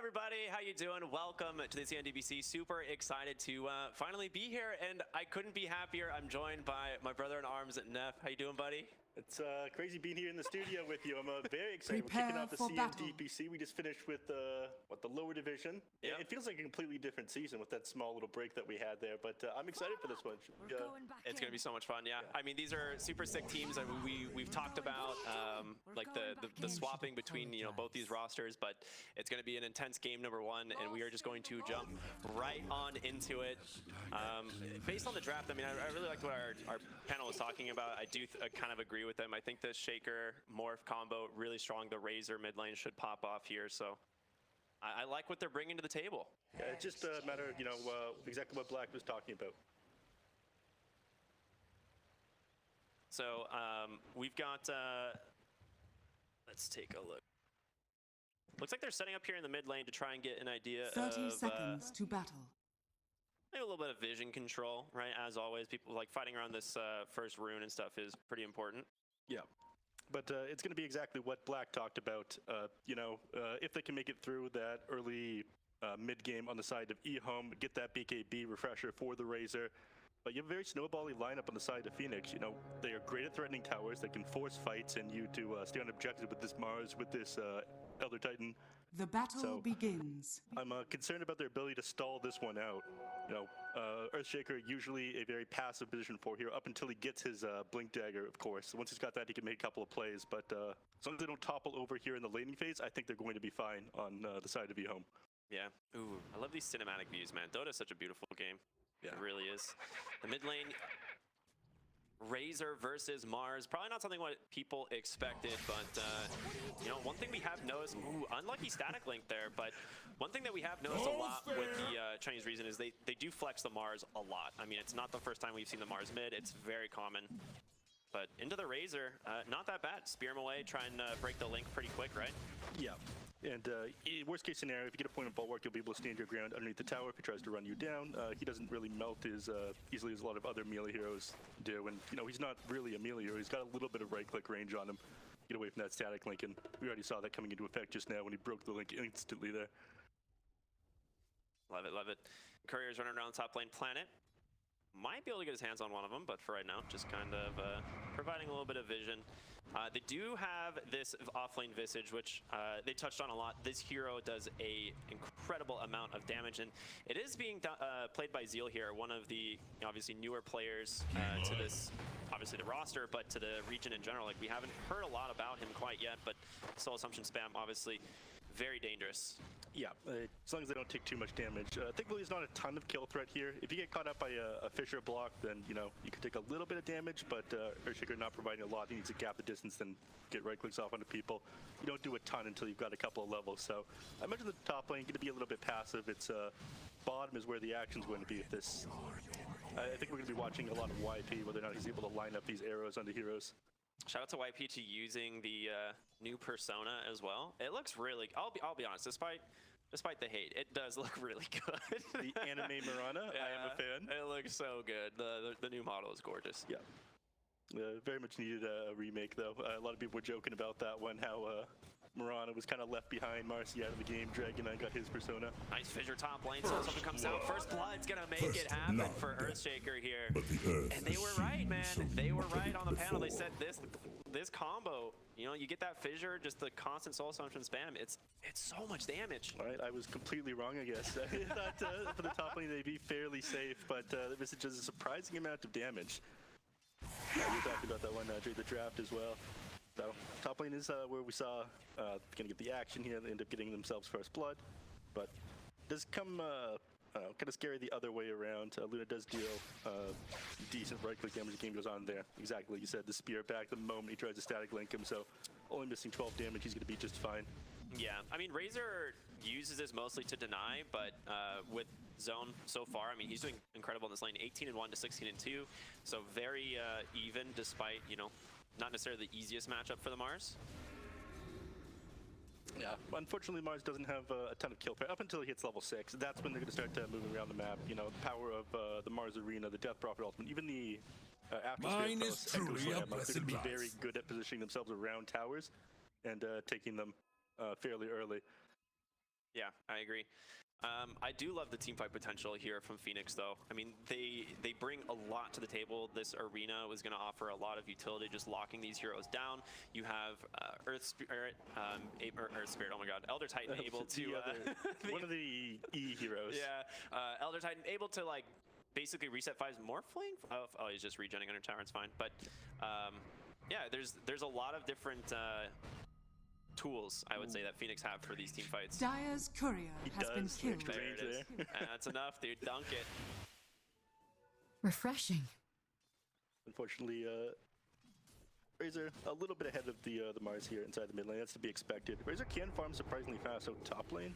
everybody, how you doing? Welcome to the DPC. Super excited to finally be here, and I couldn't be happier. I'm joined by my brother in arms, Neff. How you doing, buddy? It's crazy being here in the studio with you. I'm very excited. We're kicking off the DPC. We just finished with the lower division. Yep. It feels like a completely different season with that small little break that we had there, but I'm excited for this one. It's going to be so much fun, yeah. I mean, these are super sick teams. I mean, we've talked about like the swapping between both these rosters, but it's going to be an intense game number one, and we are just going to jump right on into it. Based on the draft, I mean, I really liked what our panel was talking about. I do kind of agree with them. I think the Shaker Morph combo really strong. The Razor mid lane should pop off here, so I like what they're bringing to the table. Yeah, it's just a matter of exactly what Black was talking about. So we've got let's take a look. Looks like they're setting up here in the mid lane to try and get an idea 30 of seconds to battle. Maybe a little bit of vision control, right? As always, people like fighting around this first rune and stuff is pretty important. Yeah, but it's going to be exactly what Black talked about. If they can make it through that early mid game on the side of EHOME, get that BKB refresher for the Razor. But you have a very snowbally lineup on the side of Pheonix. They are great at threatening towers. They can force fights and you to stay on objective with this Mars, with this Elder Titan. The battle begins. I'm concerned about their ability to stall this one out. Earthshaker usually a very passive position for here up until he gets his Blink Dagger, of course. So once he's got that, he can make a couple of plays. But as long as they don't topple over here in the laning phase, I think they're going to be fine on the side of EHOME. Yeah. Ooh, I love these cinematic views, man. Dota is such a beautiful game. Yeah. It really is. The mid lane, Razor versus Mars. Probably not something what people expected, but one thing we have noticed, unlucky static link there, but one thing that we have noticed a lot with the Chinese Reason is they do flex the Mars a lot. I mean, it's not the first time we've seen the Mars mid. It's very common. But into the Razor, not that bad. Spear him away, try and break the link pretty quick, right? Yeah. And worst case scenario, if you get a point of bulwark, you'll be able to stand your ground underneath the tower if he tries to run you down. He doesn't really melt as easily as a lot of other melee heroes do. And, he's not really a melee hero. He's got a little bit of right-click range on him. Get away from that static link, and we already saw that coming into effect just now when he broke the link instantly there. Love it, love it. Courier's running around the top lane planet. Might be able to get his hands on one of them, but for right now, just kind of providing a little bit of vision. They do have this offlane Visage, which they touched on a lot. This hero does a incredible amount of damage, and it is being played by Zeal here, one of the obviously newer players to this, obviously the roster, but to the region in general. Like, we haven't heard a lot about him quite yet, but Soul Assumption spam, obviously very dangerous. Yeah, as long as they don't take too much damage. Thankfully, there's not a ton of kill threat here. If you get caught up by a Fissure block, then, you can take a little bit of damage, but Earthshaker not providing a lot. He needs to gap the distance and get right clicks off onto people. You don't do a ton until you've got a couple of levels. So I imagine the top lane going to be a little bit passive. It's bottom is where the action's going to be with this. I think we're going to be watching a lot of YP, whether or not he's able to line up these arrows onto heroes. Shout out to YP to using the new persona as well. It looks really, I'll be honest, despite the hate, it does look really good. The anime Mirana, yeah, I am a fan. It looks so good. The new model is gorgeous. Yeah. Very much needed a remake, though. A lot of people were joking about that one, how Mirana was kind of left behind, Marcy out of the game, Dragon Knight got his persona. Nice Fissure top lane, so something comes out. First Blood's gonna make it happen for Earthshaker here. And they were right, man. They were right on the panel. They said this combo, you get that Fissure, just the constant Soul Assumption spam, it's so much damage. All right, I was completely wrong, I guess. I thought for the top lane they'd be fairly safe, but the Visage does a surprising amount of damage. We talked about that one during the draft as well. So top lane is where we saw gonna get the action here. They end up getting themselves first blood, but does come kind of scary the other way around. Luna does deal decent right-click damage as the game goes on there. Exactly, like you said, the spear back the moment he tries to static link him. So only missing 12 damage, he's gonna be just fine. Yeah, I mean Razor uses this mostly to deny, but with Zone so far, I mean he's doing incredible in this lane. 18-1 to 16-2, so very even despite not necessarily the easiest matchup for the Mars. Yeah, unfortunately Mars doesn't have a ton of kill threat up until he hits level 6. That's when they're going to start moving around the map. The power of the Mars Arena, the Death Prophet ultimate, even the Mine is truly a blessed they're going to be very good at positioning themselves around towers and taking them fairly early. Yeah, I agree. I do love the teamfight potential here from Pheonix, though. I mean, they bring a lot to the table. This arena was going to offer a lot of utility, just locking these heroes down. You have Earth Spirit, Earth Spirit, oh my god, Elder Titan able to... one of the E heroes. Yeah, Elder Titan able to, like, basically reset 5's Morphling? Oh, he's just regenerating under tower, it's fine. But, yeah, there's a lot of different... tools, I would say, that Pheonix have for these team fights. Dire's courier has been killed. There it is. That's enough, dude. Dunk it. Refreshing. Unfortunately, Razor a little bit ahead of the Mars here inside the mid lane. That's to be expected. Razor can farm surprisingly fast, so top lane.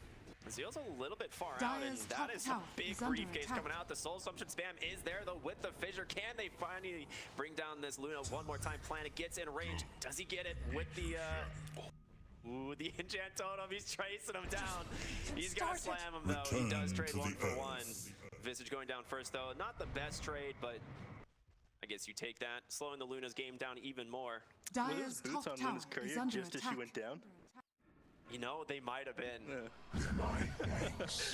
Zeal's a little bit far out, and that is some big briefcase coming out. The Soul Assumption spam is there, though, with the fissure. Can they finally bring down this Luna one more time? Planet gets in range. Does he get it with the... Ooh, the enchant totem, he's tracing him down. He's gonna slam him though. He does trade 1 for 1. Visage going down first though. Not the best trade, but I guess you take that. Slowing the Luna's game down even more. Dire's top boots on tower Luna's courier is under just as attack. she went down. You know, they might have been.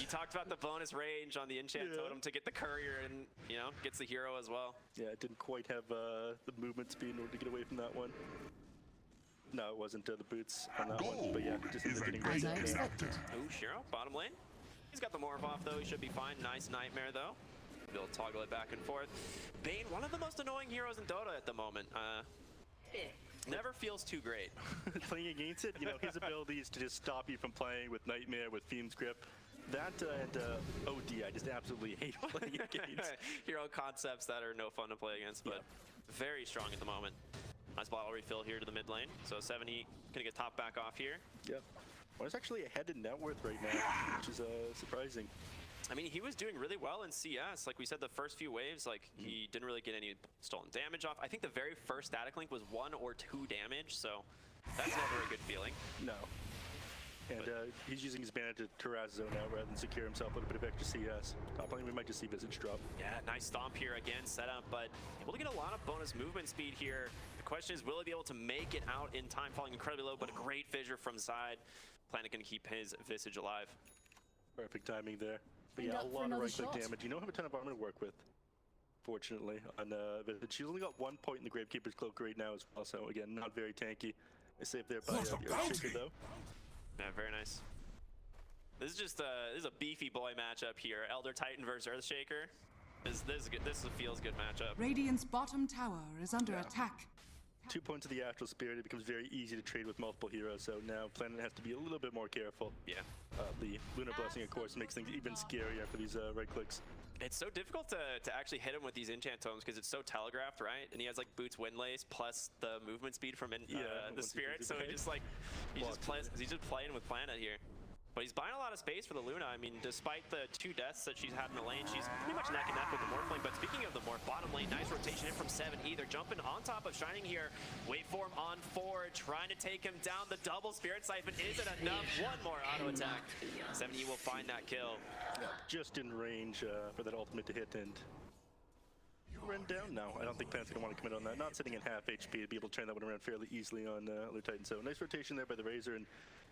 You talked about the bonus range on the enchant totem to get the courier and, you know, gets the hero as well. Yeah, it didn't quite have the movement speed in order to get away from that one. No, it wasn't the boots on that one, but yeah, just ended up getting right down there. Ooh, Shiro, bottom lane. He's got the morph off though, he should be fine. Nice nightmare though. He'll toggle it back and forth. Bane, one of the most annoying heroes in Dota at the moment. Never feels too great. Playing against it, you know, his ability is to just stop you from playing with Nightmare, with Fiend's Grip. That and OD, I just absolutely hate playing against. Hero concepts that are no fun to play against, but very strong at the moment. Nice bottle refill here to the mid lane. So 70 gonna get top back off here. Yep. Well, it's actually ahead in net worth right now, which is surprising. I mean, he was doing really well in CS. Like we said, the first few waves, like he didn't really get any stolen damage off. I think the very first static link was 1 or 2 damage, so that's never a good feeling. No. And he's using his mana to Terraz zone out rather than secure himself a little bit of extra CS. Top lane, we might just see Visage drop. Yeah, nice stomp here again, set up, but able to get a lot of bonus movement speed here. The question is, will he be able to make it out in time, falling incredibly low, but a great fissure from side. Planet gonna keep his Visage alive. Perfect timing there. But yeah, a lot of right-click damage. You don't have a ton of armor to work with, fortunately, on Visage. She's only got 1 point in the Gravekeeper's Cloak right now as well, so again, not very tanky. They saved there by Earthshaker though. Yeah, very nice. This is just this is a beefy boy matchup here. Elder Titan versus Earthshaker. This is good. This feels good matchup. Radiant's bottom tower is under attack. 2 points of the Astral Spirit, it becomes very easy to trade with multiple heroes, so now Planet has to be a little bit more careful. Yeah. The Lunar Blessing, of course, makes things even scarier for these right clicks. It's so difficult to actually hit him with these enchant tomes because it's so telegraphed, right? And he has like Boots Windlace plus the movement speed from the Spirit, so he's just playing with Planet here. But he's buying a lot of space for the Luna. I mean, despite the 2 deaths that she's had in the lane, she's pretty much neck and neck with the Morphling. But speaking of the Morph, bottom lane, nice rotation in from 7E. They're jumping on top of Shining here. Wait for him on forward, trying to take him down. The double Spirit Siphon isn't enough. One more auto attack. 7E will find that kill. Yeah, just in range for that ultimate to hit and run down. No, I don't think Planet's going to want to commit on that. Not sitting in half HP to be able to turn that one around fairly easily on Elder Titan. So nice rotation there by the Razor, and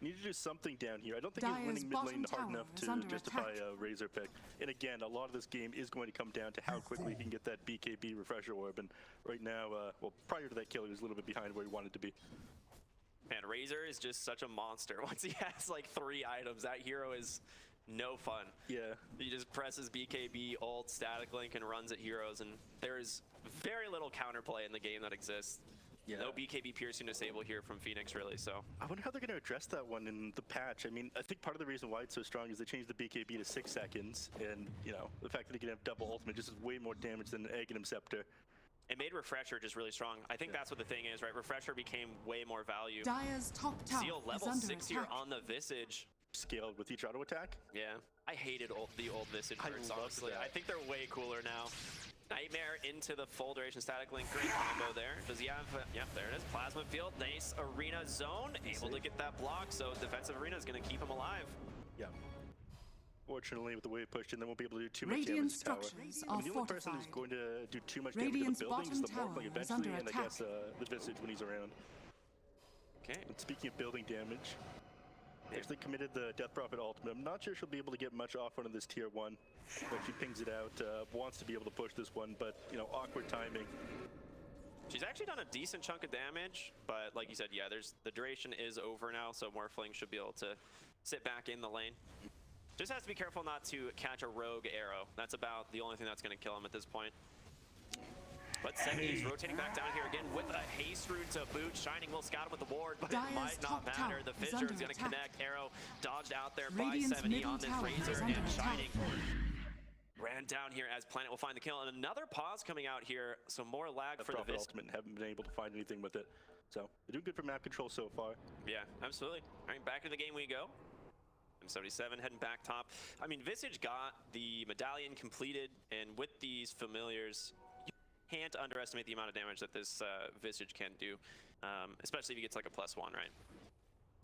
need to do something down here. I don't think he's winning mid lane hard enough to justify a Razor pick. And again, a lot of this game is going to come down to how quickly he can get that BKB refresher orb. And right now, well, prior to that kill, he was a little bit behind where he wanted to be. Man, Razor is just such a monster. Once he has like 3 items, that hero is no fun. Yeah. He just presses BKB, ult, static link, and runs at heroes, and there is very little counterplay in the game that exists. Yeah. No BKB piercing disable here from Pheonix, really, so. I wonder how they're going to address that one in the patch. I mean, I think part of the reason why it's so strong is they changed the BKB to 6 seconds, and, you know, the fact that he can have double ultimate just is way more damage than an Aghanim Scepter. It made Refresher just really strong. I think that's what the thing is, right? Refresher became way more value. Dire's top tower Zeal level 6 here on the Visage. Scaled with each auto attack? Yeah. I hated the old Visage perks, honestly. I think they're way cooler now. Nightmare into the full duration static link. Great combo there. Does he have... yeah, there it is. Plasma Field. Nice arena zone. Able to get that block, so defensive arena is going to keep him alive. Yeah. Fortunately, with the way it pushed in, they won't be able to do too much damage to the tower. I mean, the only person who's going to do too much damage to the building is the Morphling eventually, and I guess the Visage when he's around. Okay. And speaking of building damage, Actually committed the Death Prophet ultimate. I'm not sure she'll be able to get much off one of this tier 1. When she pings it out, wants to be able to push this one, but, you know, awkward timing. She's actually done a decent chunk of damage, but like you said, yeah, the duration is over now, so Morphling should be able to sit back in the lane. Just has to be careful not to catch a rogue arrow. That's about the only thing that's going to kill him at this point. But 70 is rotating back down here again with a haste root to boot. Shining will scout him with the ward, but it might not matter. The Fissure is going to connect. Arrow dodged out there by 70 on this Razor, and Shining ran down here as Planet will find the kill. And another pause coming out here, so more lag for the Vis. Ultimate and haven't been able to find anything with it. So they're doing good for map control so far. Yeah, absolutely. All right, back to the game we go. M77 heading back top. I mean, Visage got the medallion completed, and with these familiars, you can't underestimate the amount of damage that this Visage can do, especially if he gets like a +1, right?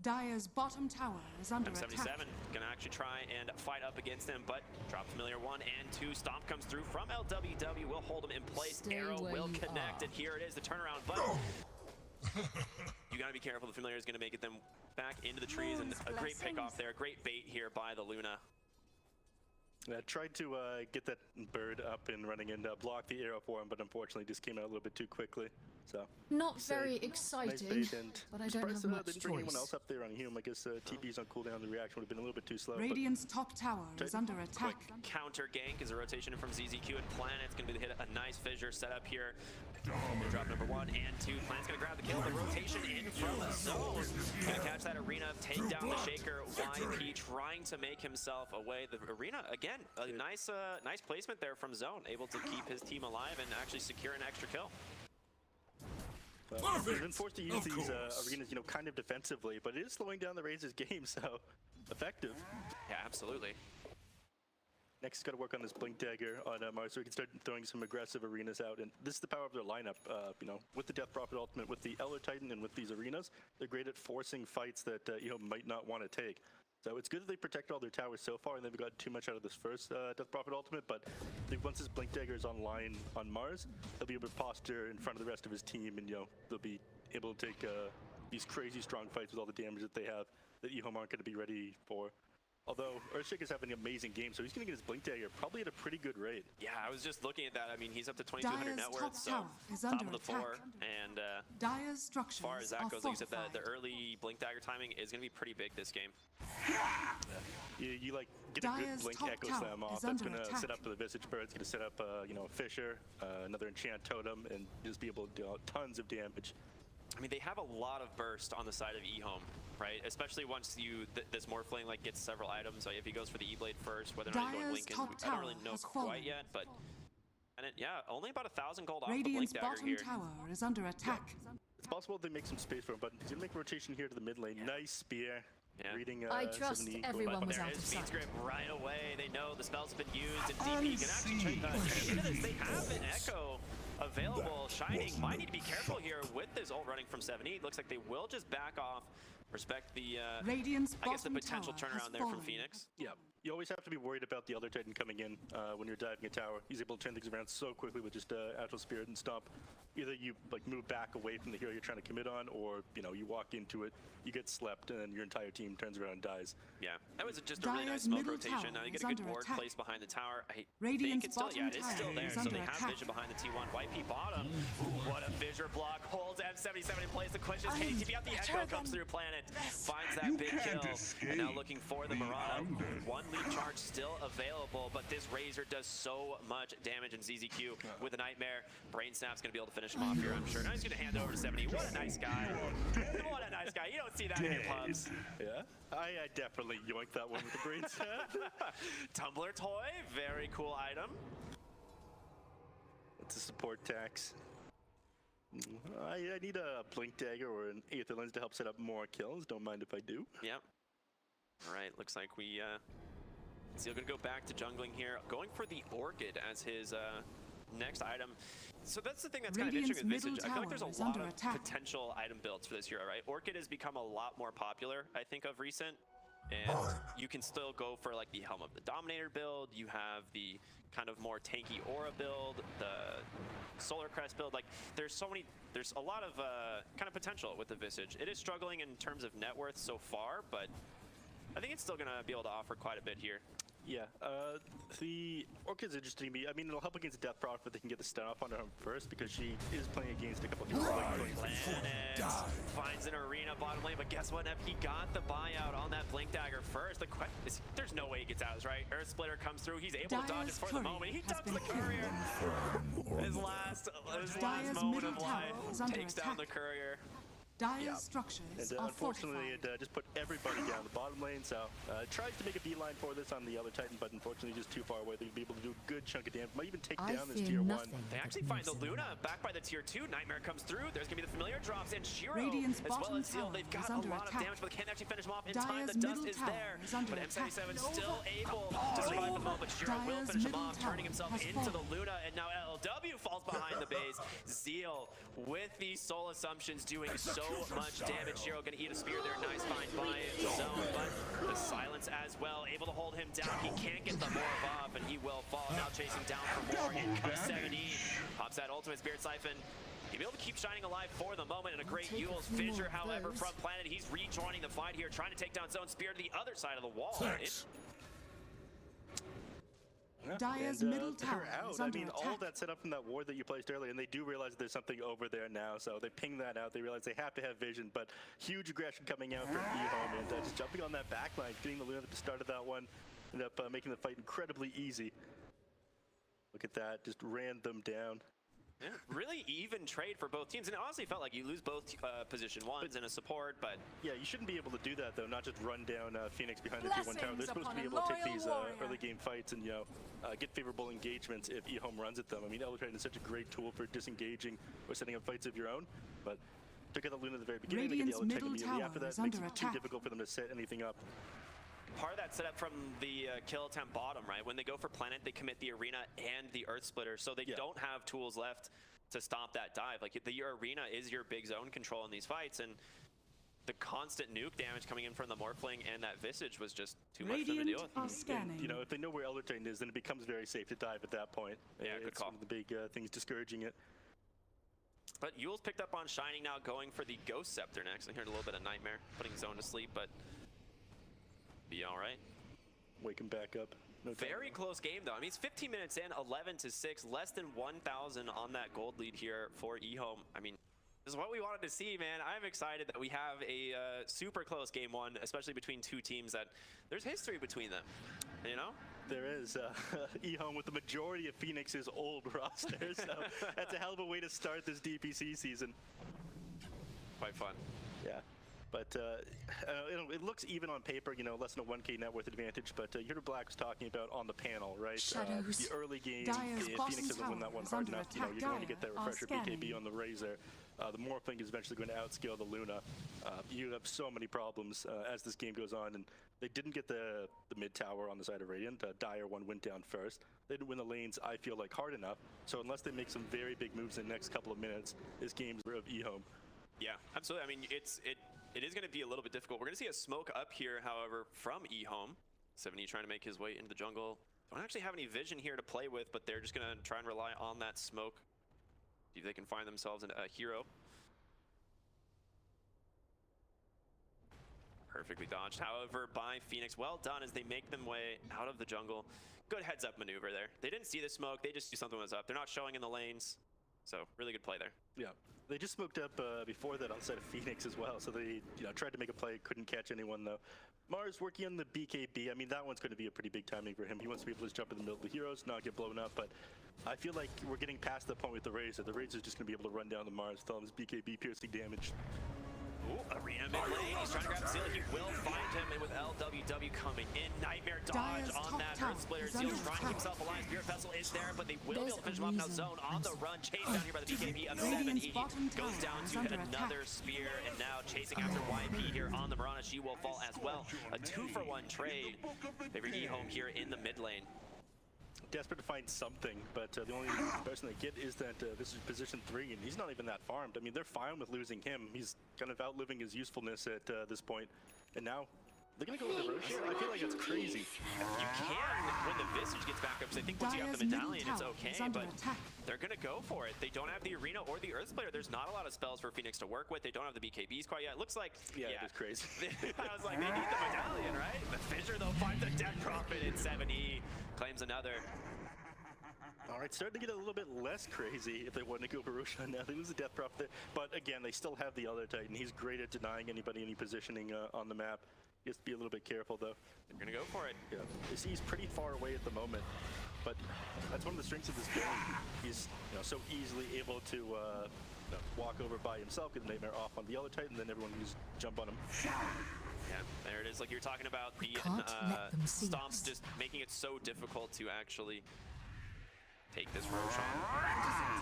Dire's bottom tower is under attack. M77 gonna actually try and fight up against him, but drop familiar 1 and 2. Stomp comes through from LWW, will hold him in place. Arrow will connect, and here it is, the turnaround. But you gotta be careful. The familiar is gonna make it them back into the trees, and a great pick off there. Great bait here by the Luna. I tried to get that bird up and running and block the arrow for him, but unfortunately just came out a little bit too quickly. So not very exciting, nice bait, and but I don't have much choice. Didn't bring anyone else up there on EHOME. I guess TP's on cooldown. The reaction would have been a little bit too slow. Radiant's top tower is under attack. Counter gank is a rotation from ZZQ, and Planet's gonna be the hit. A nice fissure set up here. Drop number 1 and 2. Planet's gonna grab the kill. The rotation in from the zone. Gonna catch that Arena, take down the Shaker. YP trying to make himself away. The Arena again, a nice placement there from Zone, able to keep his team alive and actually secure an extra kill. They've been forced to use these arenas, you know, kind of defensively, but it is slowing down the Razor's game, so effective. Yeah, absolutely. Next, got to work on this Blink Dagger on Mars so we can start throwing some aggressive arenas out. And this is the power of their lineup, you know, with the Death Prophet ultimate, with the Elder Titan, and with these arenas, they're great at forcing fights that, you know, might not want to take. So it's good that they protected all their towers so far, and they've got too much out of this first Death Prophet ultimate, but I think once this Blink Dagger is online on Mars, he'll be able to posture in front of the rest of his team, and, you know, they'll be able to take these crazy strong fights with all the damage that they have that EHOME aren't going to be ready for. Although Earthshaker's having an amazing game, so he's going to get his Blink Dagger probably at a pretty good rate. Yeah, I was just looking at that. I mean, he's up to 2,200 net worth, so top of the 4. And Dire's as far as that goes, like you said, the early Blink Dagger timing is going to be pretty big this game. You like get a good Blink Echo Slam off. That's going to set up the Visage Bird. It's going to set up, you know, a Fissure, another Enchant Totem, and just be able to do tons of damage. I mean, they have a lot of burst on the side of EHOME, right? Especially once this Morphling like gets several items. Like if he goes for the E-Blade first, whether or not he's going Lincoln, I don't really know quite yet. But yeah, only about 1,000 gold off the Blink Dagger here. Radiant's bottom tower is under attack. It's possible they make some space for him, but he's gonna make a rotation here to the mid lane. Nice spear. Yeah. Reading, I trust everyone was out of sight. Grip right away. They know the spells have been used, and DP can actually check this. They have an Echo available. Shining might need to be careful here with this ult running from 70. Looks like they will just back off. Respect the, I guess the potential turnaround there from Pheonix. Yeah, you always have to be worried about the Elder Titan coming in when you're diving a tower. He's able to turn things around so quickly with just Astral Spirit and Stomp. Either you like move back away from the hero you're trying to commit on, or you know you walk into it, you get slept, and your entire team turns around and dies. Yeah, that was just a really nice smoke rotation. Now you get a good ward placed behind the tower. I think it's still, yeah, it is still there. So they have vision behind the T1. YP bottom. What a fissure block holds M77 in place. The question is, can he keep out? The Echo comes through. Planet finds that big kill, and now looking for the Mirana. One lead charge still available, but this Razor does so much damage in ZZQ with a Nightmare. Brain Snap's gonna be able to finish him off here, I'm sure. Now he's gonna hand it over to 70. What a nice guy. What a nice guy. You don't see that in pubs. Yeah, I definitely yoinked that one with the Brain Snap. Tumbler toy, very cool item. It's a support tax. I need a Blink Dagger or an Aether Lens to help set up more kills. Don't mind if I do. Yep. All right, looks like we Seal gonna go back to jungling here, going for the Orchid as his next item. So that's the thing that's kind of interesting with Visage. I feel like there's a lot of potential item builds for this hero, right? Orchid has become a lot more popular, I think, of recent. And you can still go for like the Helm of the Dominator build. You have the kind of more tanky Aura build, the Solar Crest build. Like there's a lot of kind of potential with the Visage. It is struggling in terms of net worth so far, but I think it's still going to be able to offer quite a bit here. Yeah, the Orchid's interesting to me. I mean, it'll help against Death Prophet if they can get the stun off on her first, because she is playing against a couple of heroes. Planet finds an arena bottom lane, but guess what, Nep? He got the buyout on that Blink Dagger first. The there's no way he gets out, right? Earth Splitter comes through. He's able to dodge it for the moment. He ducks the courier. His last moment of life takes down the courier. Dire's structures are unfortunately, fortified. it just put everybody down the bottom lane, so it tries to make a beeline for this on the other Titan, but unfortunately just too far away. They'd be able to do a good chunk of damage. Might even take down this tier 1. They actually find the Luna back by the tier 2. Nightmare comes through. There's going to be the familiar drops, and Shiro Radiant's as well as Seal. bottom They've got tower a is lot of under damage, but they can't actually finish them off in Dire's time. The dust middle is tower there, is under but attack. M77 still able to survive the moment. But Shiro will Dire's finish him middle off, turning tower himself has into the fallen. Luna, and now LW falls behind the base. Zeal with these soul assumptions doing so much damage. Shiro going to eat a spear there. Nice find by Zone, but the silence as well, able to hold him down. He can't get the Morph off, and he will fall. Now chasing down for more. In comes 70. Pops that ultimate Spirit Siphon. He'll be able to keep shining alive for the moment, and a great Yule's Fissure, however, from Planet. He's rejoining the fight here, trying to take down Zone. Spear to the other side of the wall. Dire's middle tower is under all attack. that set up from that ward that you placed earlier, and they do realize there's something over there now, so they ping that out. They realize they have to have vision, but huge aggression coming out from EHOME, and just jumping on that backline, getting the Luna at the start of that one, ended up making the fight incredibly easy. Look at that, just ran them down. Yeah, really even trade for both teams, and it honestly felt like you lose both position ones in a support, but... Yeah, you shouldn't be able to do that, though, not just run down Pheonix behind the tier 1 tower. They're supposed to be able to take these early game fights and, get favorable engagements if EHOME runs at them. I mean, Elder is such a great tool for disengaging or setting up fights of your own, but to get the Luna at the very beginning, they get the Elder immediately after that, it makes it too difficult for them to set anything up. Part of that setup from the kill attempt bottom, right? When they go for Planet, they commit the Arena and the Earth Splitter, so they don't have tools left to stop that dive. Like, your Arena is your big zone control in these fights, and the constant nuke damage coming in from the Morphling and that Visage was just too much for them to deal with. Are scanning. And, if they know where Elder Titan is, then it becomes very safe to dive at that point. Yeah, good it's call. one of the big things discouraging it. But Yule's picked up on Shining now, going for the Ghost Scepter next. I heard a little bit of Nightmare, putting Zone to sleep, but be all right. Wake him back up. No Very close game, though. I mean, it's 15 minutes in, 11-6, less than 1,000 on that gold lead here for EHOME. I mean, this is what we wanted to see, man. I'm excited that we have a super close game one, especially between two teams that there's history between them, There is. EHOME with the majority of Phoenix's old roster, so that's a hell of a way to start this DPC season. Quite fun. Yeah. But it looks even on paper, less than a 1K net worth advantage. But you heard what Black was talking about on the panel, right? The early game, if Pheonix doesn't win that one hard enough, you're going to get that refresher BKB on the Razor. The Morphling is eventually going to outscale the Luna. You have so many problems as this game goes on, and they didn't get the mid tower on the side of Radiant. Dire one went down first. They didn't win the lanes, I feel like, hard enough. So unless they make some very big moves in the next couple of minutes, this game's of EHOME. Yeah, absolutely. I mean, it is going to be a little bit difficult. We're going to see a smoke up here, however, from EHOME. 70 trying to make his way into the jungle. Don't actually have any vision here to play with, but they're just going to try and rely on that smoke. See if they can find themselves a hero. Perfectly dodged, however, by Pheonix. Well done as they make them way out of the jungle. Good heads-up maneuver there. They didn't see the smoke. They just knew something was up. They're not showing in the lanes. So, really good play there. Yeah. They just smoked up before that on the side of Pheonix as well, so they tried to make a play, couldn't catch anyone though. Mars working on the BKB. I mean, that one's going to be a pretty big timing for him. He wants to be able to just jump in the middle of the heroes, not get blown up, but I feel like we're getting past the point with the Razor. The Razor's just going to be able to run down the Mars with all his BKB piercing damage. Ooh, Arena mid lane. He's trying to grab Seal. He will find him, and with LWW coming in, Nightmare dodge on that Earth Splitter. Seal trying to keep himself alive. Spirit Vessel is there, but they will be able to finish him off now. Zone on the run, chased down here by the BKB of 70. Goes down to another spear, and now chasing after YP here on the Mirana. She will fall as well. A 2-for-1 trade. Favor EHOME here in the mid lane. Desperate to find something, but the only person they get is that this is position 3, and he's not even that farmed. I mean, they're fine with losing him. He's kind of outliving his usefulness at this point. And now They're gonna go with the Roche here? I feel like that's crazy. You can when the Visage gets back up, because I think once you have the medallion, it's okay, but they're gonna go for it. They don't have the Arena or the Earth Splitter. There's not a lot of spells for Pheonix to work with. They don't have the BKBs quite yet. It looks like, yeah. It's crazy. I was like, they need the medallion, right? The Fissure, though, finds the Death Prophet in 7E, claims another. All right, starting to get a little bit less crazy if they want to go for Roshan now. They lose the Death Prophet there. But again, they still have the other Titan. He's great at denying anybody any positioning on the map. He has to be a little bit careful, though. They're going to go for it. Yeah, he's pretty far away at the moment. But that's one of the strengths of this game. He's so easily able to walk over by himself, get the Nightmare off on the other Titan, then everyone can just jump on him. Yeah, there it is. Like you were talking about, the stomps just making it so difficult to actually take this Roshan.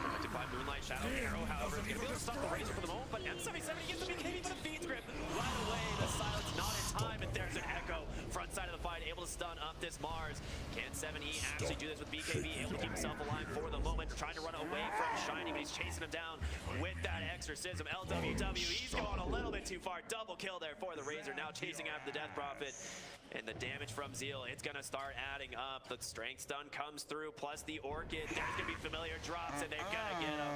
Protected by Moonlight Shadow Arrow, however, is going to be able to stop the Razor for the moment, but M77 gets the BKB, but a Feed's Grip right away. The silence not in time, and there's an Echo. Front side of the fight, able to stun up this Mars. Can 7E actually do this with BKB, able to keep himself alive for the moment, trying to run away from Shiny, but he's chasing him down with that Exorcism. LWW, he's going a little bit too far. Double kill there for the Razor, now chasing after the Death Prophet. And the damage from Zeal, it's going to start adding up. The Strength Stun comes through, plus the Orchid. There's going to be familiar drops, and they've got to get him.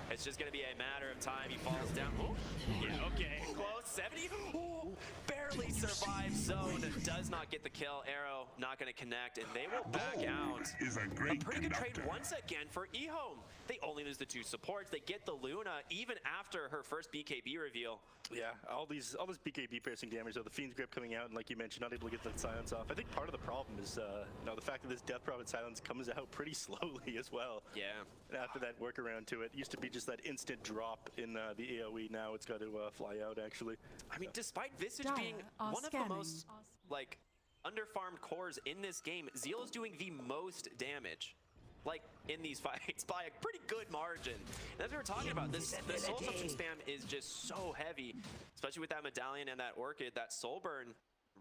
It's just going to be a matter of time. He falls down. Ooh. Yeah, okay. Close. 70. Ooh. Barely survives zone. Does not get the kill. Arrow not going to connect, and they will back out. A pretty good trade once again for EHOME. They only lose the 2 supports. They get the Luna even after her first BKB reveal. Yeah, all this BKB piercing damage, though, the Fiend's Grip coming out, and like you mentioned, not able to get that silence off. I think part of the problem is the fact that this Death Prophet silence comes out pretty slowly as well. Yeah. And after that workaround to it, used to be just that instant drop in the AoE. Now it's got to fly out, actually. I mean, despite Visage being one of the most, like, underfarmed cores in this game, Zeal is doing the most damage, like, in these fights by a pretty good margin. And as we were talking about, the soul substance spam is just so heavy, especially with that medallion and that Orchid. That soul burn,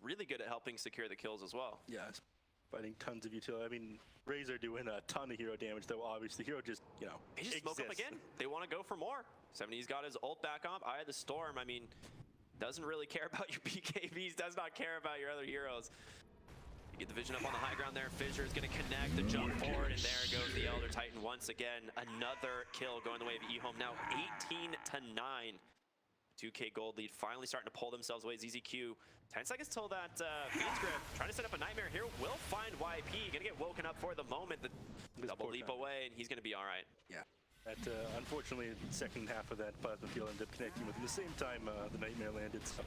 really good at helping secure the kills as well. Yeah, it's fighting tons of utility. I mean, Razor doing a ton of hero damage, though. Obviously, hero just, they just smoke him again. They want to go for more. 70's got his ult back up. Eye of the Storm, I mean, doesn't really care about your BKBs, does not care about your other heroes. You get the vision up on the high ground there. Fissure is going to connect the jump forward, and there goes the Elder Titan once again. Another kill going the way of EHOME. Now 18-9. 2K gold lead finally starting to pull themselves away. ZZQ, 10 seconds till that Fiend's Grip. Trying to set up a Nightmare here. Will find YP. Going to get woken up for the moment. The double leap away, and he's going to be all right. Yeah. Unfortunately, the second half of that plasma field ended up connecting with him. The same time the Nightmare landed. So.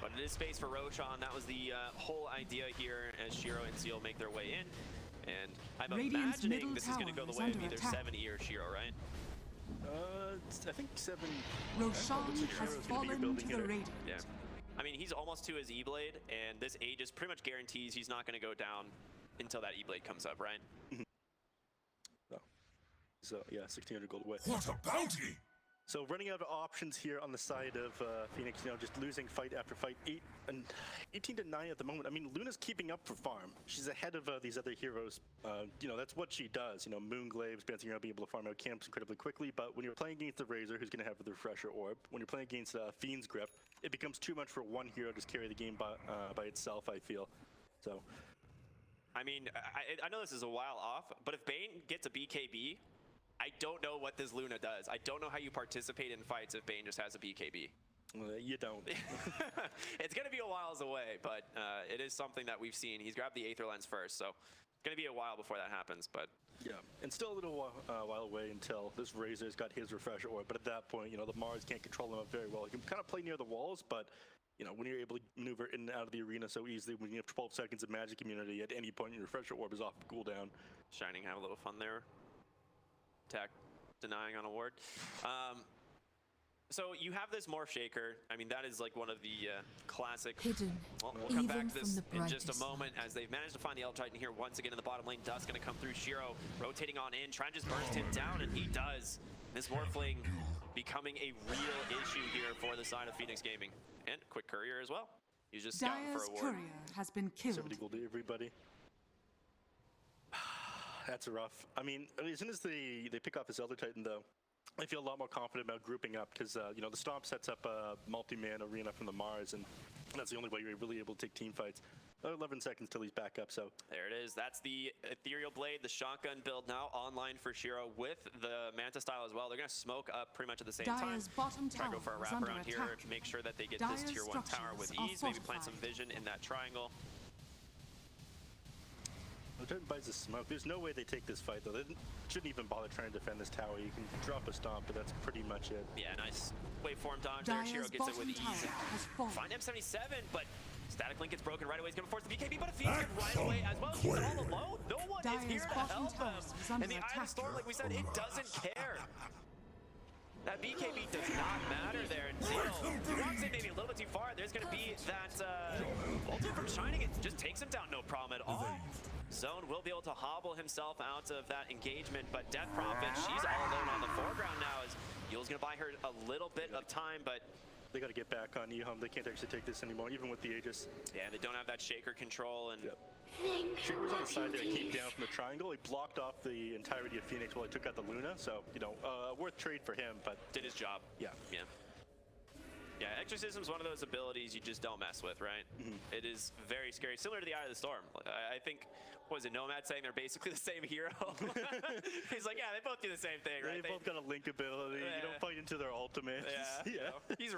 But it is space for Roshan. That was the whole idea here as Shiro and Zeal make their way in. And I'm imagining this is going to go the way of either 70 or Shiro, right? I think 7. Roshan has fallen to the Radiant. Yeah. I mean, he's almost to his E-Blade, and this Aegis pretty much guarantees he's not going to go down until that E-Blade comes up, right? So, yeah, 1,600 gold away. What a bounty! So running out of options here on the side of Pheonix, just losing fight after fight, 18-9 at the moment. I mean, Luna's keeping up for farm. She's ahead of these other heroes. That's what she does. Moonglave's bouncing around, being able to farm out camps incredibly quickly. But when you're playing against the Razor, who's going to have the Refresher Orb, when you're playing against Fiend's Grip, it becomes too much for one hero to just carry the game by itself, I feel. So, I mean, I know this is a while off, but if Bane gets a BKB, I don't know what this Luna does. I don't know how you participate in fights if Bane just has a BKB. You don't. It's going to be a while away, but it is something that we've seen. He's grabbed the Aether Lens first, so it's going to be a while before that happens. But yeah, and still a little while away until this Razor's got his Refresher Orb. But at that point, the Mars can't control him up very well. He can kind of play near the walls, but when you're able to maneuver in and out of the arena so easily, when you have 12 seconds of magic immunity, at any point your Refresher Orb is off of cooldown. Shining have a little fun there. Attack denying on a ward. So you have this Morph Shaker. I mean, that is like one of the classic. Hidden. Well, we'll come back to this in just a moment as they've managed to find the Elder Titan here once again in the bottom lane. Dust going to come through. Shiro rotating on in, trying to just burst him down, and he does. This Morphling becoming a real issue here for the side of Pheonix Gaming. And quick courier as well. He's just scouting for a ward. Courier has been killed. 70 gold to everybody. That's rough. I mean, as soon as they pick off this Elder Titan, though, I feel a lot more confident about grouping up because, you know, the Stomp sets up a multi-man arena from the Mars, and that's the only way you're really able to take team fights. 11 seconds till he's back up, so. There it is. That's the Ethereal Blade, the shotgun build now online for Shiro with the Manta style as well. They're going to smoke up pretty much at the same Dyer's time. bottom Try to go tower for a is under wraparound here, attack. make sure that they get Dyer's this tier 1 tower with structures ease, are maybe plant some vision in that triangle. Turn buys a smoke. There's no way they take this fight, though. They shouldn't even bother trying to defend this tower. You can drop a stomp, but that's pretty much it. Yeah, nice waveform dodge there. Shiro Dyer's gets it with bottom ease. tower has fallen. Find M77, but Static Link gets broken right away. He's going to force the BKB, but a Pheonix right away as well. He's all alone. No one is here to help him. And the Eye of the Storm, like we said, it doesn't care. That BKB does not matter there. Until he walks in maybe a little bit too far. There's going to be that ultimate from Shining. It just takes him down, no problem at all. Zone will be able to hobble himself out of that engagement, but Death Prophet, she's all alone on the foreground now as Yule's going to buy her a little bit of time, but they got to get back on EHOME. They can't actually take this anymore, even with the Aegis. Yeah, they don't have that Shaker control, and Shaker was on the side there, came down from the triangle. He blocked off the entirety of Pheonix while he took out the Luna, so, you know, worth trade for him, but did his job. Yeah. Yeah, Exorcism's one of those abilities you just don't mess with, right? It is very scary, similar to the Eye of the Storm. I think, what was it, Nomad saying they're basically the same hero? He's like, yeah, they both do the same thing, right? They both got a link ability. You don't fight into their ultimate. Yeah, you know, he's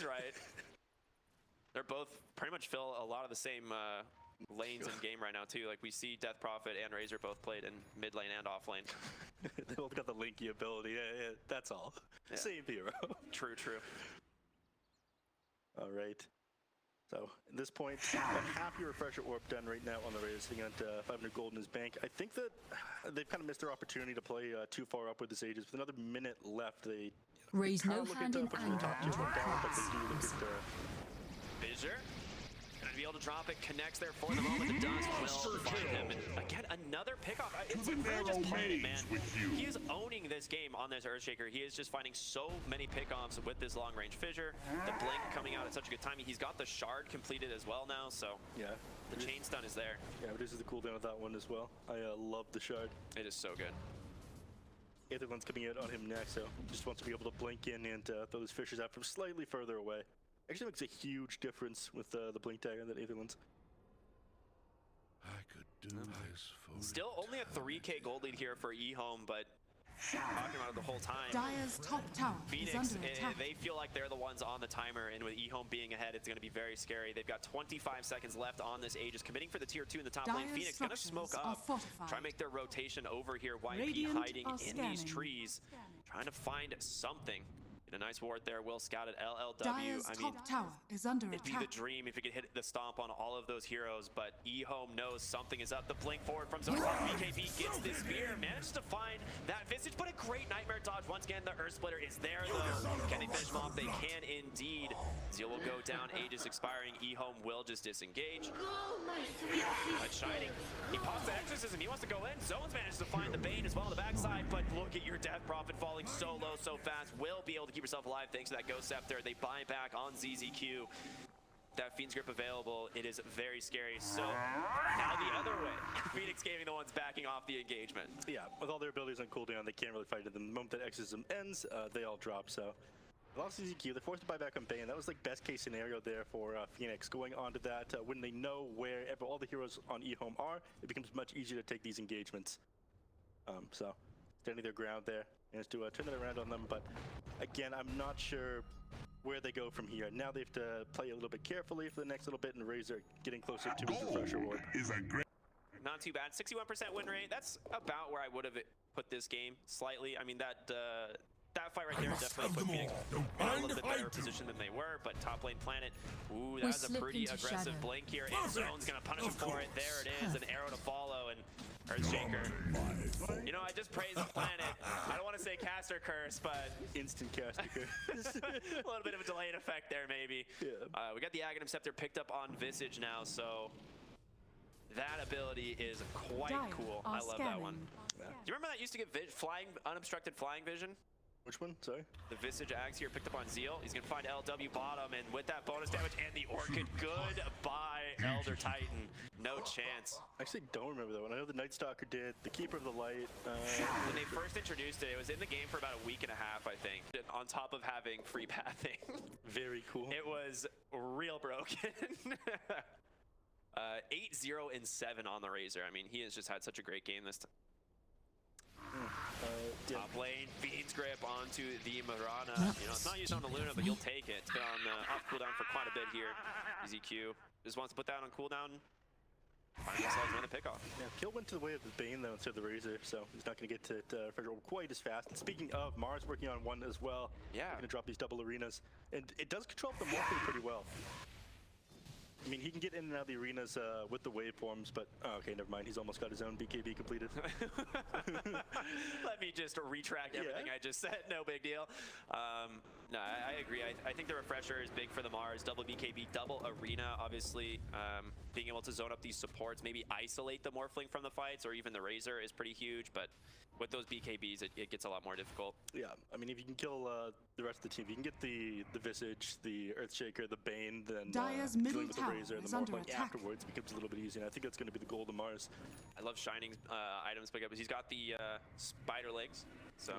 right. They're both pretty much fill a lot of the same lanes in game right now, too. Like, we see Death Prophet and Razor both played in mid lane and off lane. They both got the linky ability. Yeah, that's all. Yeah. Same hero. True. All right. So at this point, a happy refresher orb done right now on the Raiders, sitting at 500 gold in his bank. I think that they've kind of missed their opportunity to play too far up with this Aegis. With another minute left, they Raise no look hand at in pushing the top tier one down, but they do look at Fissure gonna be able to drop it, connects there for the moment. The dust will find him. And again, another pickoff. It's like really just playing it, man. He is owning this game on this Earthshaker. He is just finding so many pickoffs with this long-range Fissure. The Blink coming out at such a good timing. He's got the Shard completed as well now, so yeah, the chain stun is there. Yeah, but this is the cooldown of that one as well. I love the Shard. It is so good. Aetherland's coming out on him next, so just wants to be able to blink in and throw those Fissures out from slightly further away. Actually makes a huge difference with the blink dagger that Aetherland's. I could do this for Still only a 3k gold lead here for EHOME, but talking about it the whole time. Dyer's top tower is Pheonix, under attack. they feel like they're the ones on the timer, and with EHOME being ahead, it's going to be very scary. They've got 25 seconds left on this Aegis, committing for the tier 2 in the top lane. Dyer's Pheonix going to smoke structures are up, fortified. try and make their rotation over here. YP Radiant hiding are in these scanning. trees, trying to find something. Get a nice ward there. Will scout at LLW. Dyer's I mean, top tower is under it'd be attack. the dream if we could hit the stomp on all of those heroes, but EHOME knows something is up. The blink forward from Zone. BKB gets this spear, manages to find that Visage, but a great Nightmare dodge. Once again, the Earth Splitter is there, though. Can they finish him off? They can indeed. Zeal will go down, Aegis expiring. EHOME will just disengage. But Shining, he pops the Exorcism. He wants to go in. Zone's managed to find the Bane as well on the backside, but look at your Death Prophet falling so low, so fast. Will be able to keep herself alive thanks to that Ghost Scepter. They buy back on ZZQ. That Fiend's Grip available. It is very scary. So now the other way. Pheonix Gaming the ones backing off the engagement. Yeah, with all their abilities on cooldown, they can't really fight it. The moment that Exorcism ends, they all drop, so. They lost ZZQ, they're forced to buy back on Bane. That was like best case scenario there for Pheonix. Going on to that, when they know where all the heroes on EHOME are, it becomes much easier to take these engagements. So, standing their ground there, and to turn it around on them, but again, I'm not sure where they go from here. Now they have to play a little bit carefully for the next little bit, and Razor getting closer to his refresher orb. Not too bad. 61% win rate. That's about where I would have put this game slightly. I mean, that fight right there definitely put Pheonix in a little bit better position than they were, but top lane Planet, ooh, that was a pretty aggressive shadow. blink here, and Zone's gonna punish him for it. There it is, an arrow to follow, and Earthshaker. You know, I just praised Planet. I don't want to say caster curse, but Instant caster curse. a little bit of a delayed effect there, maybe. Yeah. We got the Aghanim Scepter picked up on Visage now, so that ability is quite Dire cool. are I love that one. scanning. Do you remember that used to get unobstructed flying vision? Which one? Sorry. The Visage Axe here picked up on Zeal. He's going to find LW bottom, and with that bonus damage and the Orchid, goodbye, Elder Titan. No chance. I actually don't remember that one. I know the Night Stalker did, the Keeper of the Light. When they first introduced it, it was in the game for about a week and a half, I think, on top of having free pathing. Very cool. It was real broken. 8-0 and 7 on the Razor. I mean, he has just had such a great game this time. Top lane, Fiend's Grip onto the Mirana. You know, it's not used on the Luna, but you'll take it. It's been on off cooldown for quite a bit here. EZQ just wants to put that on cooldown. Find themselves in the pickoff. Yeah, Kill went to the way of the Bane though instead of the Razor, so he's not going to get to it quite as fast. And speaking of, Mars working on one as well. Yeah. Going to drop these double arenas, and it does control the morphing pretty well. I mean, he can get in and out of the arenas with the waveforms, but okay, never mind. He's almost got his own BKB completed. Let me just retract everything I just said. No big deal. No, I agree. I think the refresher is big for the Mars. Double BKB, double arena. Obviously, being able to zone up these supports, maybe isolate the Morphling from the fights, or even the Razor is pretty huge. But with those BKBs, it gets a lot more difficult. Yeah, I mean, if you can kill the rest of the team, if you can get the Visage, the Earthshaker, the Bane, then dealing with the Razor and the Morphling afterwards becomes a little bit easier. And I think that's going to be the goal of Mars. I love Shining's items pick up. He's got the spider legs, so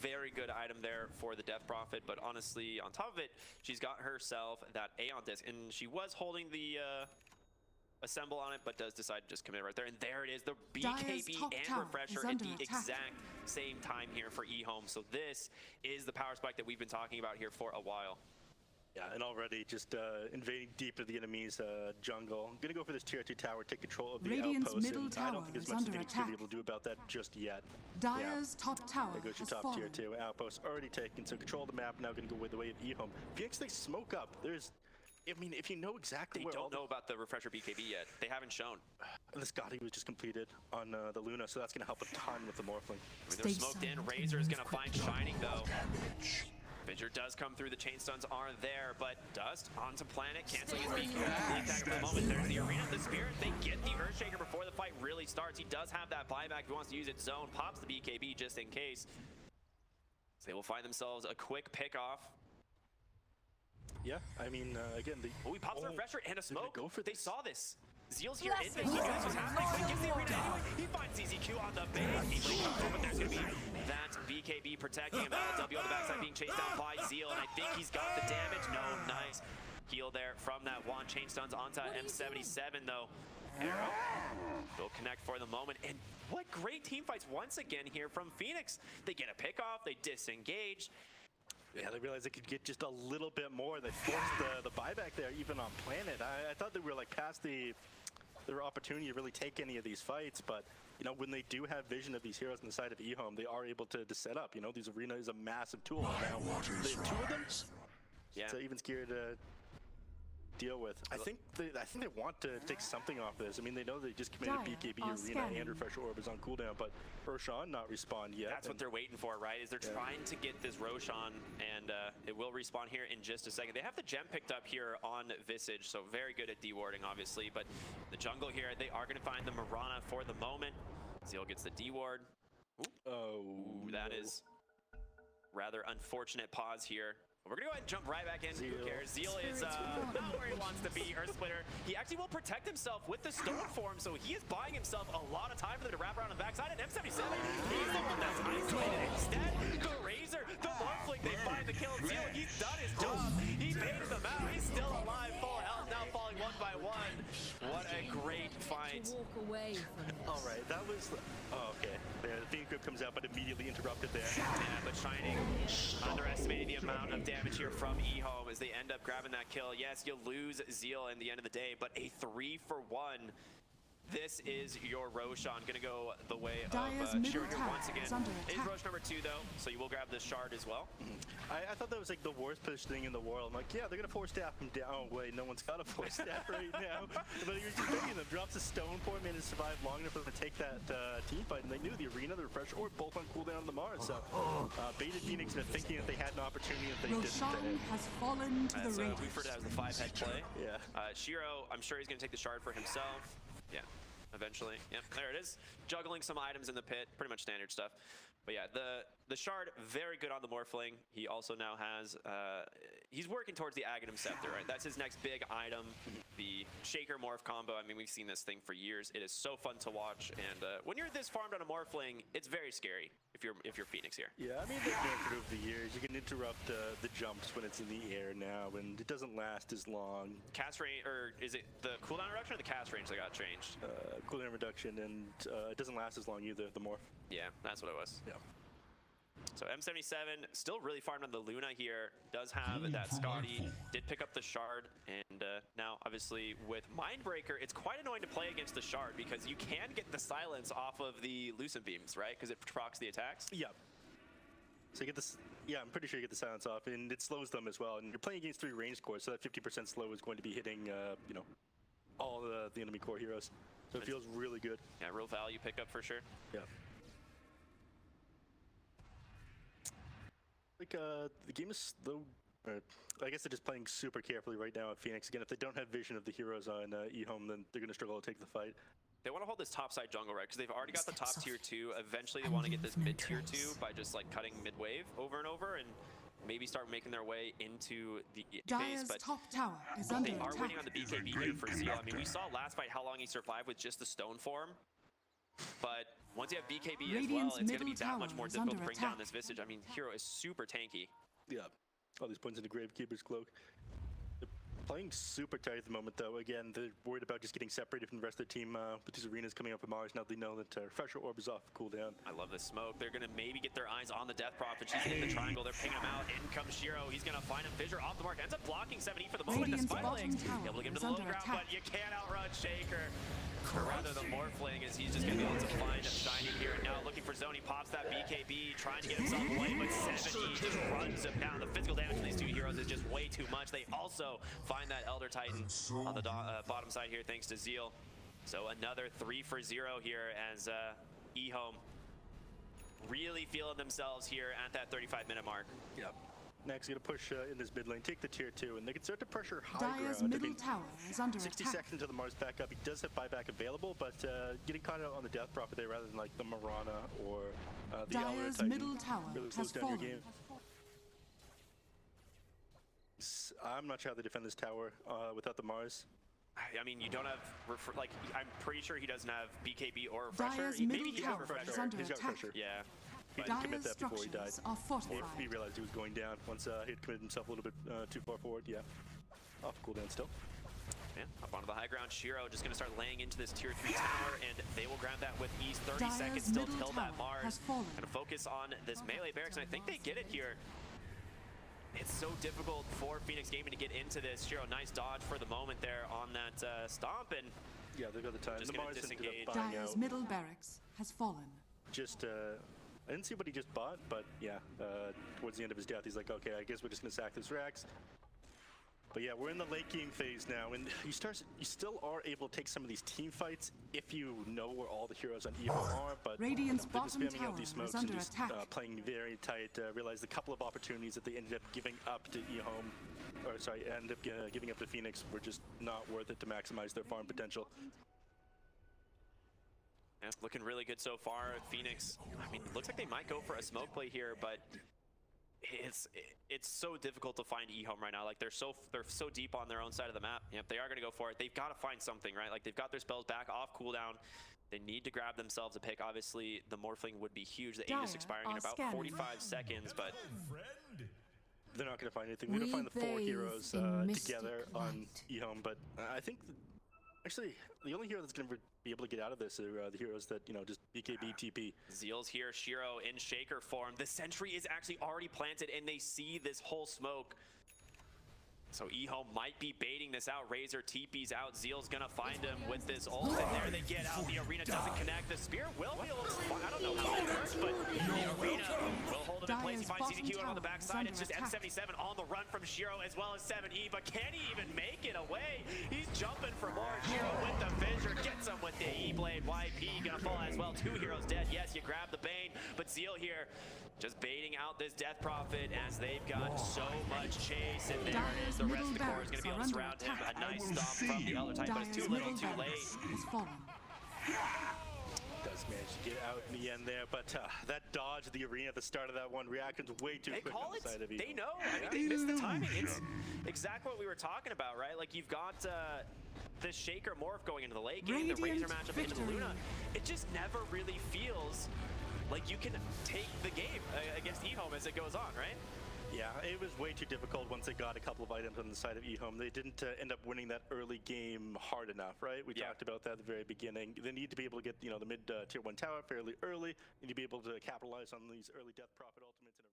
very good item there for the Death Prophet. But honestly, on top of it, she's got herself that Aeon disc, and she was holding the Assemble on it, but does decide to just commit right there. And there it is, the BKB and refresher at the exact same time here for EHOME. So this is the power spike that we've been talking about here for a while. Yeah, and already just invading deep into the enemy's jungle. I'm gonna go for this tier 2 tower, take control of the Radiant's outpost. middle tower I don't think there's is much under Pheonix attack. to be able to do about that just yet. Dyer's top tower There goes your has top tier fallen. 2 outpost already taken, so control of the map now gonna go with the way of EHOME. Pheonix, they smoke up. There's, I mean, if you know exactly where they don't know about the refresher BKB yet. They haven't shown. And the Scotty was just completed on the Luna, so that's gonna help a ton with the Morphling. I mean, they're smoked in. Razor is gonna find Shining though. Vigor does come through, the chain stuns are there, but Dust onto Planet, canceling his BKB attack for the moment. There's the Arena, the Spirit, they get the Earthshaker before the fight really starts. He does have that buyback if he wants to use it. Zone pops the BKB just in case. So they will find themselves a quick pick-off. Yeah, I mean, again, he pops the refresher and a smoke. Go for they saw this. Zeal's here in this. He knows what's happening, so he gets the arena anyway. He finds EZQ on the base. He comes over, but there's going to be that BKB protecting him. LW on the backside being chased down by Zeal, and I think he's got the damage. No, nice heal there from that wand. Chain stuns onto M77, though. Arrow will connect for the moment. And what great team fights once again here from Pheonix. They get a pick off, they disengage. Yeah, they realized they could get just a little bit more. They forced the buyback there, even on Planet. I thought they were like past their opportunity to really take any of these fights, but you know, when they do have vision of these heroes on the side of EHOME, they are able to set up. You know, these arena is a massive tool. Now they have 2 of them. Yeah. So even scary to deal with. I think they want to take something off this. I mean, they know they just committed BKB arena and refresher orb is on cooldown, but Roshan not respawned yet. That's what they're waiting for, right? Is they're trying to get this Roshan, and it will respawn here in just a second. They have the gem picked up here on Visage, so very good at dewarding, obviously. But the jungle here, they are going to find the Mirana for the moment. Zeal gets the deward. Ooh, that is rather unfortunate pause here. We're gonna go ahead and jump right back in. Who cares? Zeal is not where he wants to be. Earth Splitter. He actually will protect himself with the stone form, so he is buying himself a lot of time for them to wrap around on the backside. And M77, he's the one that's isolated. Instead, the Razor, the Morphling, they find the kill. Zeal, he's done his job. He baited them out. He's still alive, full health, now falling one by one. What a great fight. Walk away from this. All right, that was. Oh, okay. There, the Pheonix grip comes out, but immediately interrupted there. Yeah, but Shining underestimating the amount of damage here from EHOME as they end up grabbing that kill. Yes, you'll lose Zeal in the end of the day, but a 3-for-1. This is your Roshan. Gonna go the way of Shiro here once again. It is Roshan number 2 though, so you will grab this shard as well. I thought that was like the worst positioning in the world. I'm like, yeah, they're gonna force staff him down. Oh wait, no one's got a force staff right now. But you're just begging them. Drops a stone form and to survive long enough for them to take that team fight. And they knew the arena, the refresher, or both on cooldown on the Mars. So baited Pheonix into thinking that they had an opportunity if they Roshan didn't. has fallen to the We Raiders. refer to that as the 5-head play. Yeah. Shiro, I'm sure he's gonna take the shard for himself. Yeah. Eventually. Yep, there it is. Juggling some items in the pit. Pretty much standard stuff. But yeah, the Shard, very good on the Morphling. He also now has, he's working towards the Aghanim Scepter, right? That's his next big item, the Shaker Morph combo. I mean, we've seen this thing for years. It is so fun to watch, and when you're this farmed on a Morphling, it's very scary if you're Pheonix here. Yeah, I mean, they've nerfed it over the years. You can interrupt the jumps when it's in the air now, and it doesn't last as long. Cast range, or is it the cooldown reduction or the cast range that got changed? Cooldown reduction, and it doesn't last as long either, the Morph. Yeah, that's what it was. Yeah. So M77 still really farmed on the Luna here. Does have that Scotty. Did pick up the Shard, and now obviously with Mindbreaker, it's quite annoying to play against the Shard because you can get the silence off of the Lucent Beams, right? Because it procs the attacks. Yeah. So you get this. Yeah, I'm pretty sure you get the silence off, and it slows them as well. And you're playing against 3 range cores, so that 50% slow is going to be hitting, you know, all the enemy core heroes. So it feels really good. Yeah, real value pickup for sure. Yeah. Like, the game is slow. I guess they're just playing super carefully right now at Pheonix. Again, if they don't have vision of the heroes on EHOME, then they're going to struggle to take the fight. They want to hold this top side jungle, right? Because they've already got the top tier 2. Eventually, they want to get this mid tier 2 by just like cutting mid wave over and over, and maybe start making their way into the base. But top tower is under they are attack. waiting on the BKB here for Zeal. I mean, we saw last fight how long he survived with just the stone form. But once you have BKB as well, it's going to be that much more difficult to bring down this Visage. I mean, Hero is super tanky. Yeah. All these points into Gravekeeper's Cloak. They're playing super tight at the moment, though. Again, they're worried about just getting separated from the rest of the team with these arenas coming up from Mars. Now they know that Refresher Orb is off cooldown. I love this smoke. They're going to maybe get their eyes on the Death Prophet. She's hitting the triangle. They're pinging him out. In comes Shiro. He's going to find him. Fissure off the mark. Ends up blocking 7E for the moment. Radiant's The Spiraling bottom tower able to get him to is the low under ground, attack. but you can't outrun Shaker. Or rather, the Morphling is he's just going to be able to find a shiny here. And now looking for Zone. He pops that BKB, trying to get himself away, but 7E just runs him down. The physical damage from these 2 heroes is just way too much. They also find that Elder Titan on the bottom side here, thanks to Zeal. So another 3 for 0 here as EHOME really feeling themselves here at that 35-minute mark. Yep. Next, going to push in this mid lane, take the tier 2, and they can start to pressure high Dire's ground. middle tower is under 60 attack. seconds until the Mars backup. He does have buyback available, but getting caught out on the Death Prophet there rather than like the Mirana or the Elder Dire's Titan middle tower really has slows down your fallen. game. I'm not sure how they defend this tower without the Mars. I mean, you don't have, like, I'm pretty sure he doesn't have BKB or Refresher. Dire's Maybe middle he tower has Refresher. is under He's got attack. Refresher. Yeah. He didn't commit Dire's that before he died. structures are fortified. He realized he was going down once he had committed himself a little bit too far forward. Yeah, off cooldown still. Yeah, up onto the high ground. Shiro just going to start laying into this tier 3 tower, and they will grab that with ease. 30 Dire's seconds still middle till that tower Mars. has fallen. Going to focus on this melee barracks, and I think they get it here. It's so difficult for Pheonix Gaming to get into this. Shiro, nice dodge for the moment there on that stomp, and Yeah, they've got the time. Just The gonna Mars ended disengage. up buying Dire's out. middle barracks has fallen. Just, I didn't see what he just bought, but yeah, towards the end of his death, he's like, okay, I guess we're just gonna sack this Rax. But yeah, we're in the late game phase now, and you still are able to take some of these team fights if you know where all the heroes on EVO are, but Radiant's they're just bottom spamming out tower these is smokes under and just attack. playing very tight. Realized a couple of opportunities that they ended up giving up to EHOME, or sorry, ended up giving up to Pheonix were just not worth it to maximize their farm potential. yeah, looking really good so far. Pheonix, I mean, it looks like they might go for a smoke play here, but it's so difficult to find EHOME right now. Like they're so deep on their own side of the map. Yep, they are going to go for it. They've got to find something, right? Like they've got their spells back off cooldown. They need to grab themselves a pick. Obviously, the Morphling would be huge. The Aegis expiring in are about scanning. 45 seconds, but They're not going to find anything. They're going to find the 4 bathe heroes in mystic together on light. EHOME, but I think actually the only hero that's going to be able to get out of this are the heroes that, you know, just BKB, TP. Zeal's here, Shiro in Shaker form. The sentry is actually already planted, and they see this whole smoke. So EHOME might be baiting this out. Razor TP's out. Zeal's gonna find him with this ult, and there they get out. The arena doesn't connect. The spear will be a little fun. I don't know how that works, but the arena will hold him in place. He finds CDQ on the backside. It's just M77 on the run from Shiro as well as 7E, but can he even make it away? He's jumping for more. Shiro with the fissure, gets him with the E-Blade. YP gonna fall as well. 2 heroes dead. Yes, you grab the Bane, but Zeal here just baiting out this Death Prophet as they've got so much chase, and there it is. The rest of the core is going to be able to surround him. A nice stomp from the Elder Titan, but it's too little, too late. Does manage to get out in the end there, but that dodge of the arena at the start of that one reactions way too They quick call on the it. side of They know. I mean, they missed the timing. It's exactly what we were talking about, right? Like you've got the Shaker Morph going into the late game, the Razor Radiant matchup into the victory. Luna. It just never really feels like you can take the game against EHOME as it goes on, right? Yeah, it was way too difficult once they got a couple of items on the side of EHOME. They didn't end up winning that early game hard enough, right? We talked about that at the very beginning. They need to be able to get, the mid tier 1 tower fairly early. Need to be able to capitalize on these early death profit ultimates in a